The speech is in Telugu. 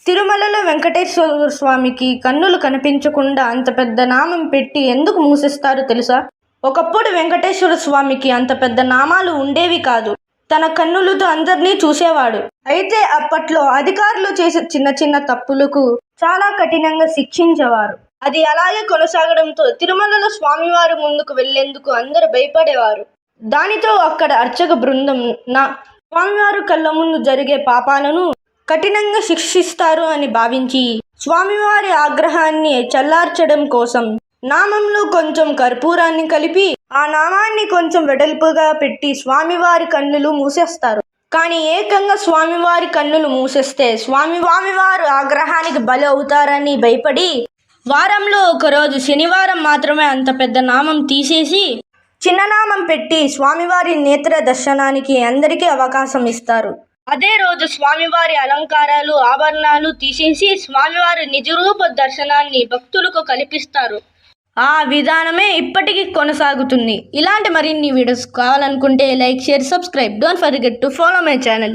తిరుమలలో వెంకటేశ్వర స్వామికి కన్నులు కనిపించకుండా అంత పెద్ద నామం పెట్టి ఎందుకు మూసేస్తారో తెలుసా? ఒకప్పుడు వెంకటేశ్వర స్వామికి అంత పెద్ద నామాలు ఉండేవి కాదు. తన కన్నులతో అందరినీ చూసేవాడు. అయితే అప్పట్లో అధికారులు చేసే చిన్న చిన్న తప్పులకు చాలా కఠినంగా శిక్షించేవారు. అది అలాగే కొనసాగడంతో తిరుమలలో స్వామివారి ముందుకు వెళ్లేందుకు అందరూ భయపడేవారు. దానితో అక్కడ అర్చక బృందం స్వామివారి కళ్ళ ముందు జరిగే పాపాలను కఠినంగా శిక్షిస్తారు అని భావించి స్వామివారి ఆగ్రహాన్ని చల్లార్చడం కోసం నామంలో కొంచెం కర్పూరాన్ని కలిపి ఆ నామాన్ని కొంచెం వెడల్పుగా పెట్టి స్వామివారి కన్నులు మూసేస్తారు. కానీ ఏకంగా స్వామివారి కన్నులు మూసేస్తే స్వామివారు ఆగ్రహానికి బలి అవుతారని భయపడి వారంలో ఒకరోజు శనివారం మాత్రమే అంత పెద్ద నామం తీసేసి చిన్ననామం పెట్టి స్వామివారి నేత్ర దర్శనానికి అందరికీ అవకాశం ఇస్తారు. అదే రోజు స్వామివారి అలంకారాలు ఆభరణాలు తీసేసి స్వామివారి నిజరూప దర్శనాన్ని భక్తులకు కల్పిస్తారు. ఆ విధానమే ఇప్పటికీ కొనసాగుతుంది. ఇలాంటి మరిన్ని వీడియోస్ కావాలనుకుంటే like, share, subscribe. Don't forget to follow my channel.